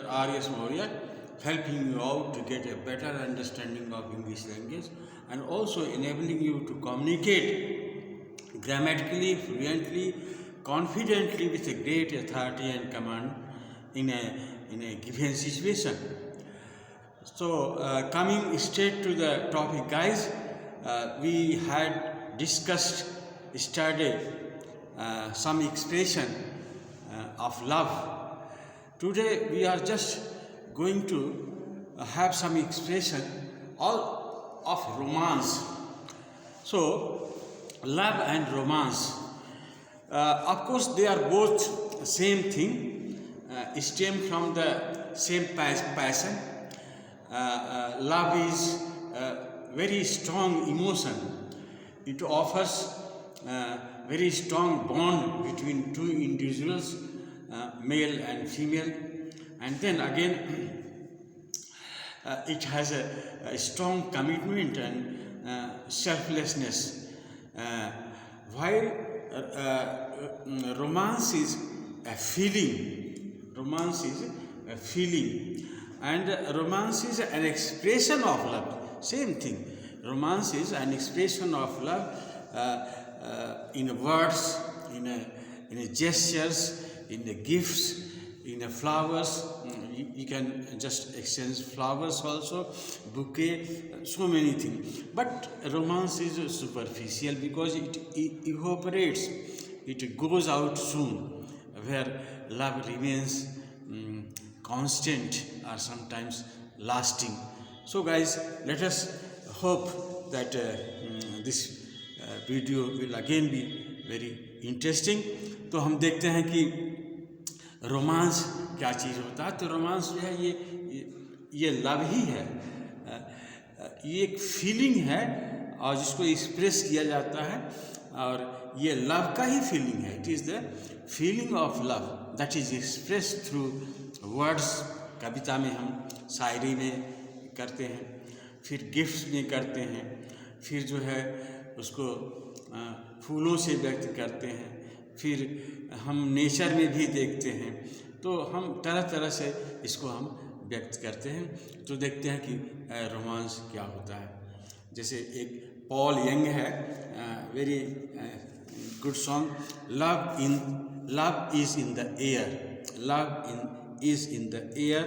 R.S. Maurya, helping you out to get a better understanding of English language and also enabling you to communicate grammatically, fluently, confidently with a great authority and command in a given situation. So, coming straight to the topic, guys, we had discussed yesterday some expression of love. Today we are just going to have some expression all of romance. So, love and romance. Of course, they are both same thing, stem from the same passion. Love is a very strong emotion. It offers very strong bond between two individuals, male and female, and then again it has a strong commitment and selflessness. While romance is a feeling, and romance is an expression of love. Same thing. Romance is an expression of love in words, in gestures, in the gifts, in the flowers. You can just exchange flowers also, bouquet, so many things. But romance is superficial because it evaporates, it goes out soon, where love remains constant or sometimes lasting. So guys, let us hope that this video will again be very interesting. तो हम देखते हैं कि romance क्या चीज़ होता है. तो romance जो है ये लव ही है. ये एक फीलिंग है और जिसको एक्सप्रेस किया जाता है, और ये लव का ही फीलिंग है. It is the feeling of love that is express through words. कविता में हम शायरी में करते हैं, फिर गिफ्ट्स में करते हैं, फिर जो है उसको फूलों से व्यक्त करते हैं, फिर हम नेचर में भी देखते हैं. तो हम तरह तरह से इसको हम व्यक्त करते हैं. तो देखते हैं कि रोमांस क्या होता है. जैसे एक पॉल यंग है, very good song, love is in the air, is in the air,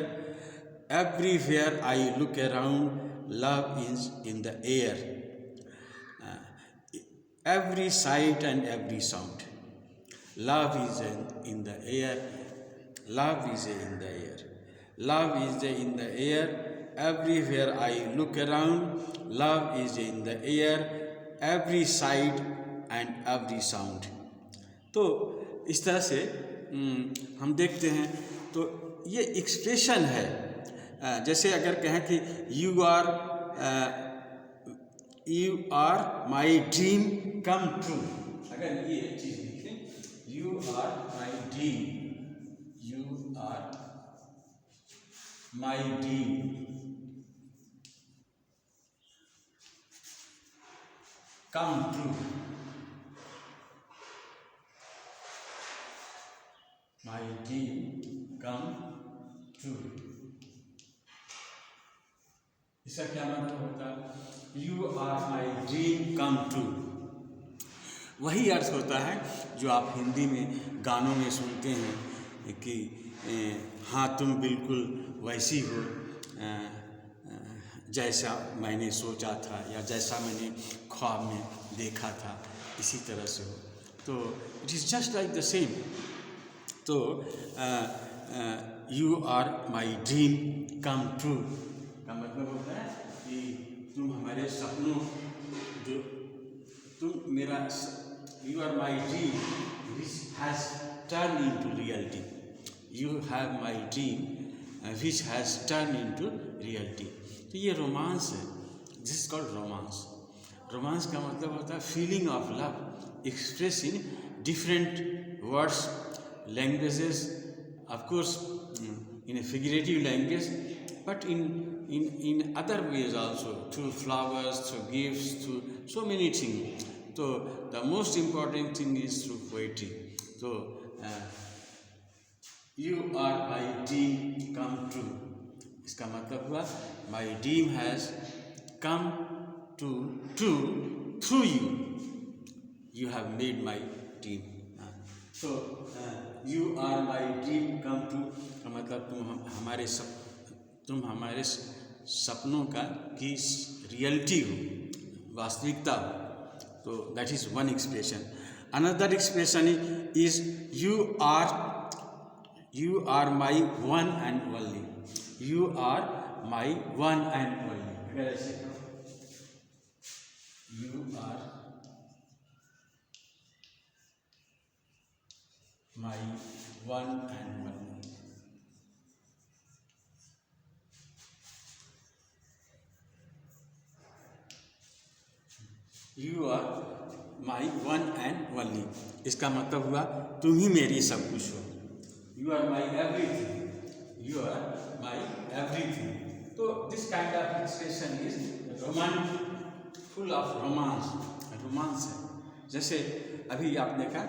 everywhere I look around, love is in the air, every sight and every sound, love is in the air, love is in the air, love is in the air, everywhere I look around, love is in the air, every sight and every sound. तो इस तरह से हम देखते हैं. तो ये expression है. जैसे अगर कहें कि you are my dream come true, अगर ये चीज़ लिखें, you are my dream come true, my dream come true. इसका क्या मतलब होता है? You are my dream come true. वही अर्थ होता है जो आप हिंदी में गानों में सुनते हैं कि हाँ तुम बिल्कुल वैसी हो जैसा मैंने सोचा था, या जैसा मैंने ख्वाब में देखा था, इसी तरह से हो. तो it is just like the same. तो you are my dream come true का मतलब होता है कि तुम हमारे सपनों, जो तुम मेरा, you are my dream which has turn into reality, you have my dream which has turn into reality. तो ये रोमांस है, this is called romance. Romance का मतलब होता है feeling of love express in different words, languages, of course in a figurative language, but in other ways also, through flowers, through gifts, through so many things. So the most important thing is through poetry. So you are my dream come true. इसका मतलब हुआ my dream has come to true through you, you have made my dream. तो you are my dream come true का मतलब तुम हमारे सपनों का की रियलिटी हो, वास्तविकता हो। तो that is one expression. Another expression is you are my one and only, you are my one and only। अगर ऐसे you are my one and only, you are my one and only। इसका मतलब हुआ तुम ही मेरी सब कुछ हो, you are my everything, you are my everything। तो this kind of expression is romantic, full of romance है। जैसे अभी आप देखा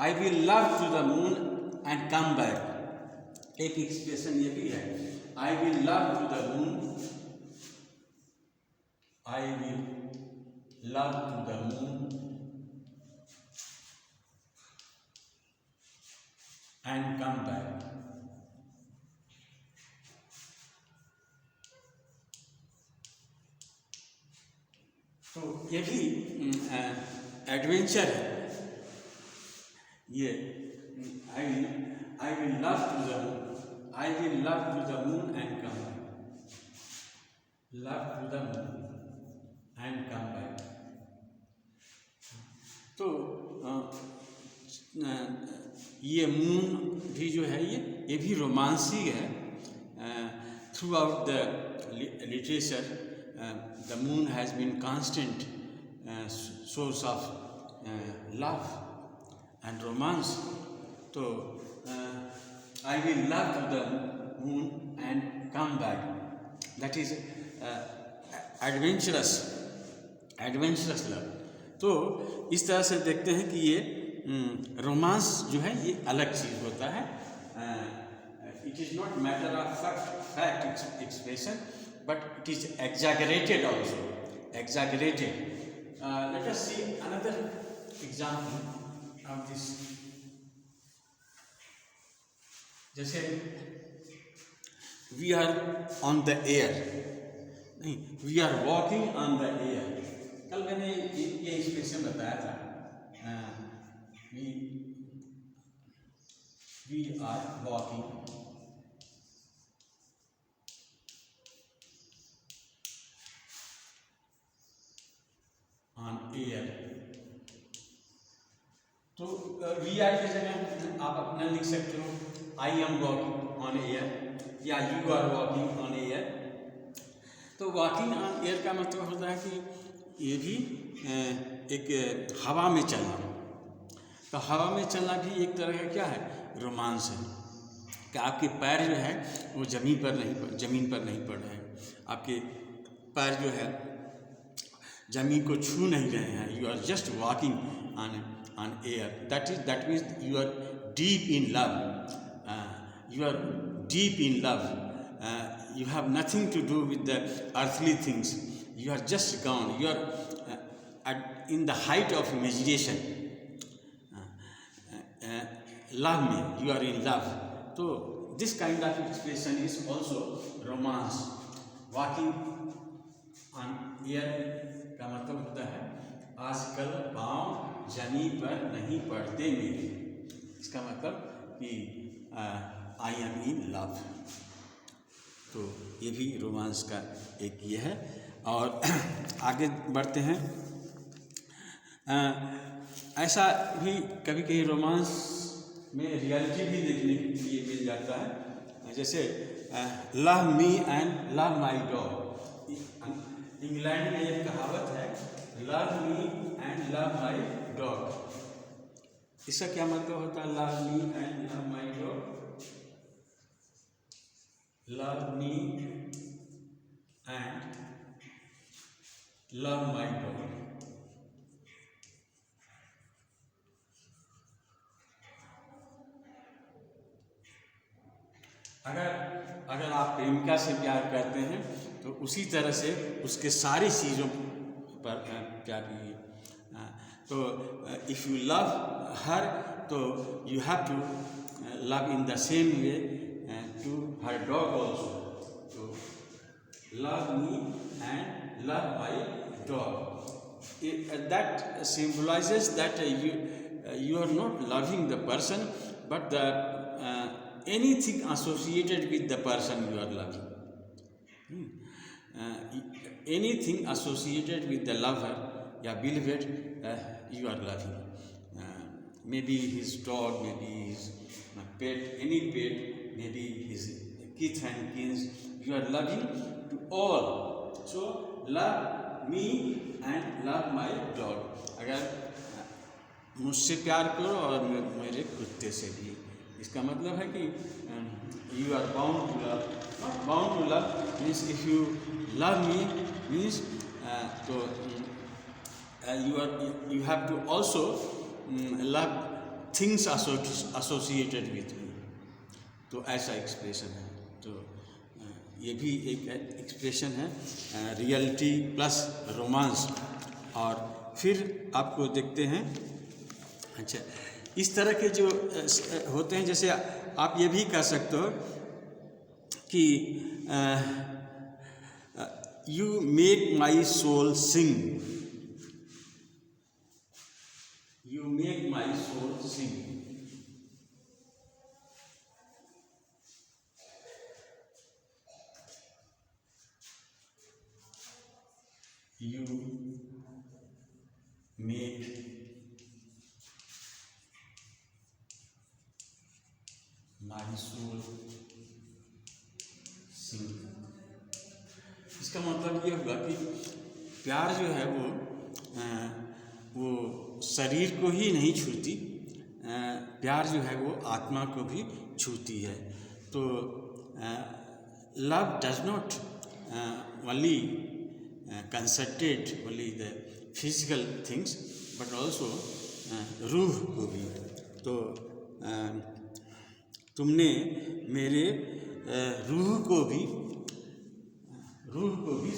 I will love to the moon and come back, एक एक्सप्रेशन ये भी है I will love to the moon, I will love to the moon and come back। तो ये भी एडवेंचर है। ये I will love to the moon, I will love to the moon and come back, love to the moon and come back। तो ये moon भी जो है ये भी रोमांसिक है। Throughout the literature the moon has been constant source of love and romance. तो I will love to the moon and come back, that is adventurous love. तो इस तरह से देखते हैं कि ये रोमांस जो है ये अलग चीज़ होता है। It is not matter of fact expression but it is exaggerated also, exaggerated. Let us see another example of this. जैसे we are on the air, नहीं we are walking on the air. कल मैंने ये expression बताया था, we are walking on air। तो we are की जगह आप अपना लिख सकते हो I am walking on air या you are walking on air. तो वॉकिंग ऑन एयर का मतलब होता है कि ये भी एक हवा में चलना। तो हवा में चलना भी एक तरह का क्या है, रोमांस है कि आपके पैर जो है वो ज़मीन पर नहीं पड़ रहे हैं, आपके पैर जो है ज़मीन को छू नहीं रहे हैं। You are just walking on air, that means you are deep in love, you are deep in love, you have nothing to do with the earthly things, you are just gone, you are in the height of imagination, love me, you are in love। तो this kind of expression is also romance। walking on air का मतलब होता है आजकल पाँव जमीन पर नहीं पड़ते मेरे। इसका मतलब कि आई एम इन लव। तो ये भी रोमांस का एक ये है। और आगे बढ़ते हैं। ऐसा भी कभी कभी रोमांस में रियलिटी भी देखने के लिए मिल जाता है। जैसे love me and love my dog. England में एक कहावत है love me and love my dog. इसका क्या मतलब होता है love me and love my dog? Love me and love my dog। आप प्रेमिका से प्यार करते हैं तो उसी तरह से उसके सारी चीज़ों पर प्यार कीजिए। तो इफ़ यू लव हर तो you have to love in the same way to her dog also. तो love me and love my dog. That symbolizes that you are not loving the person, but the anything associated with the person you are loving. Anything associated with the lover, yeah, beloved, you are loving. Maybe his dog, maybe his pet, any pet, maybe his kith and kins. You are loving to all. So love me and love my dog. अगर मुझसे प्यार करो और मेरे कुत्ते से भी, इसका मतलब है कि you are bound to love. Not bound to love means if you love me means तो you have to also love things associated with me. तो ऐसा एक्सप्रेशन है। तो ये भी एक एक्सप्रेशन है, रियलिटी प्लस रोमांस। और फिर आपको देखते हैं, अच्छा इस तरह के जो होते हैं, जैसे आप ये भी कह सकते हो कि you make my soul sing, you make my soul sing. You make my soul sing। इसका मतलब ये होगा कि प्यार जो है वो शरीर को ही नहीं छूती, प्यार जो है वो आत्मा को भी छूती है। तो love does not only concentrate only the physical things but also रूह को भी। तो तुमने मेरे रूह को भी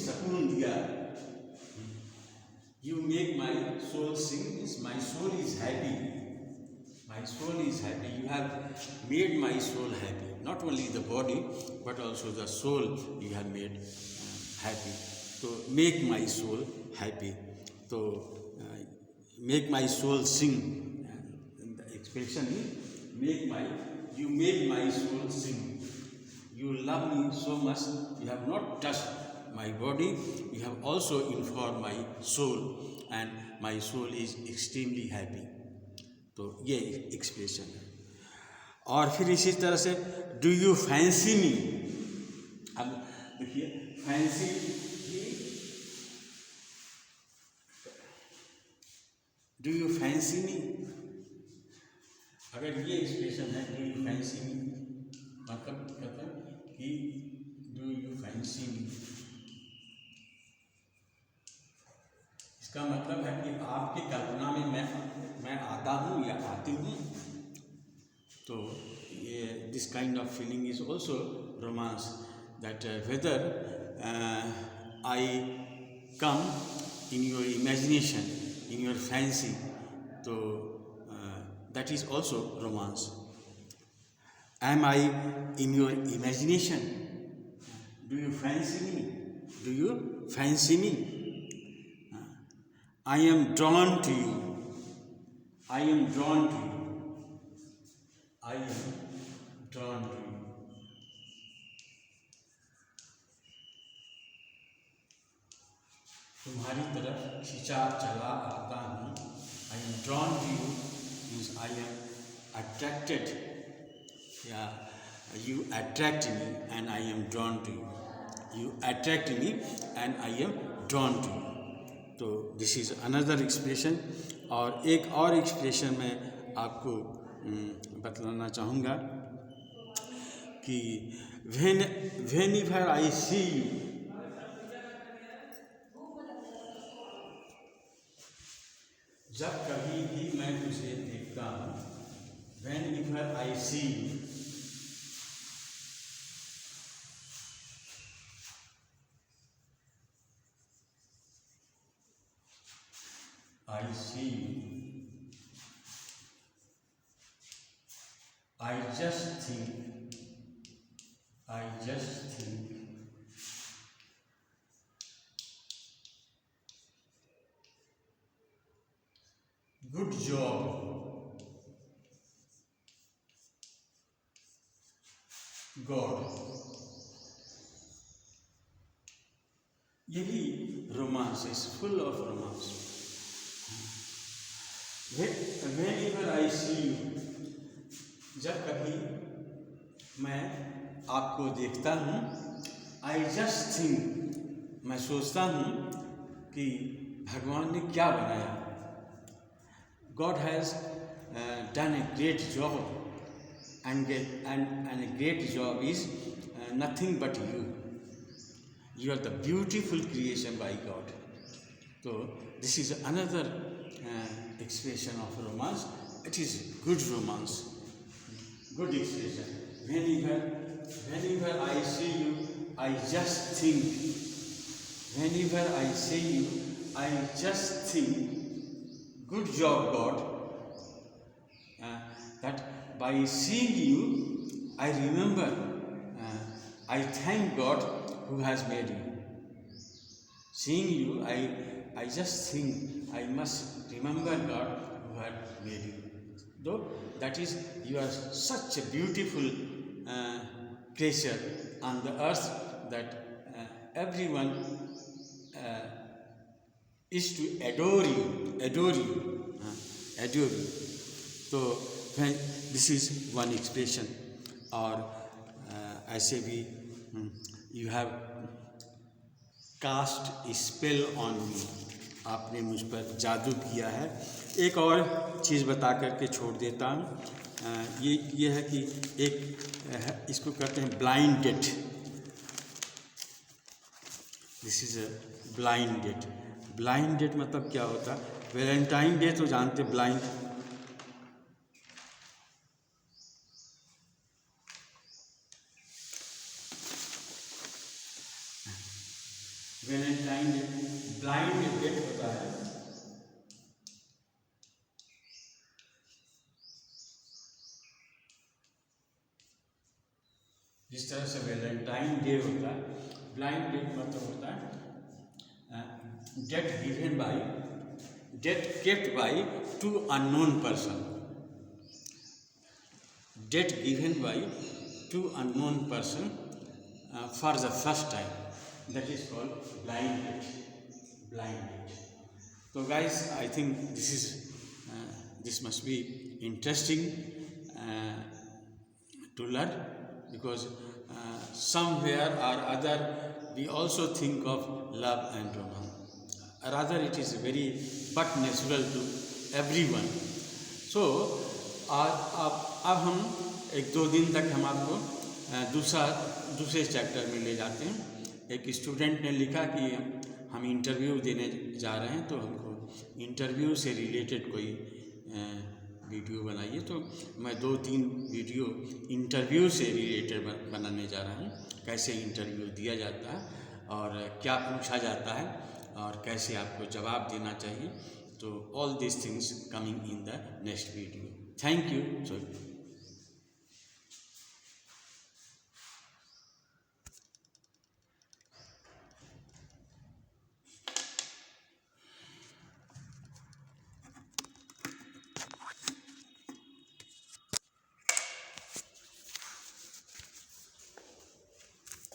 सुकून दिया। You make my soul sing, my soul is happy, my soul is happy, you have made my soul happy, not only the body but also the soul you have made happy। तो make my soul happy, तो make my soul sing, expression ही you make my soul sing, you love me so much, you have not touched my body, you have also informed my soul and my soul is extremely happy। तो ये expression है। और फिर इसी तरह से do you fancy मी, अब देखिए फैंसी, डू यू फैंसी मी, अगर ये एक्सप्रेशन है डू यू फैंसी मी, मतलब कहते हैं कि डू यू फैंसी मी, इसका मतलब है कि आपकी कल्पना में मैं आता हूँ या आती हूँ। तो ये this kind of feeling is also romance, that whether I come in your imagination, in your fancy, so that is also romance। Am I in your imagination? Do you fancy me? Do you fancy me? I am drawn to you, I am drawn to you, I am drawn to you। तुम्हारी तरफ खिंचा चला आता हूँ। I am drawn to you means I am attracted, या you attract me and I am drawn to you, you attract me and I am drawn to you. तो this is another expression. और एक और expression मैं आपको बतलाना चाहूँगा कि whenever I see you, जब कभी भी मैं तुझे देखता हूँ, whenever I see you, I see you. I just think. I just think. Good job, God. यही romance is full of romance. Whenever I see you, जब कभी मैं आपको देखता हूँ, I just think, मैं सोचता हूँ कि भगवान ने क्या बनाया. God has done a great job, and a great job is nothing but you. You are the beautiful creation by God. So this is another expression of romance. It is good romance, good expression. Whenever I see you, I just think. Whenever I see you, I just think. Good job, God. That by seeing you, I remember. I thank God who has made you. Seeing you, I just think I must remember God who had made you. Though that is, you are such a beautiful creature on the earth that everyone is to adore you. So when this is one expression, or ऐसे भी you have cast a spell on me, आपने मुझ पर जादू किया है. एक और चीज़ बता करके छोड़ देता हूँ. ये है कि एक इसको कहते हैं blind date. This is a blind date. Blind date मतलब क्या होता है? वैलेंटाइन डे तो जानते, blind. Valentine day blind date होता है. जिस तरह से वैलेंटाइन डे होता है, ब्लाइंड डेट मतलब होता है date kept by to unknown person. Debt given by to unknown person for the first time. That is called blind date. So guys, I think this must be interesting to learn, because somewhere or other we also think of love and romance. Rather, it is very but natural to everyone. So अब हम 1-2 दिन तक हम आपको दूसरे chapter में ले जाते हैं. एक स्टूडेंट ने लिखा कि हम इंटरव्यू देने जा रहे हैं, तो हमको इंटरव्यू से रिलेटेड कोई वीडियो बनाइए. तो मैं 2-3 वीडियो इंटरव्यू से रिलेटेड बनाने जा रहा हूँ. कैसे इंटरव्यू दिया जाता है और क्या पूछा जाता है और कैसे आपको जवाब देना चाहिए. तो all this things coming in the next video. Thank you. So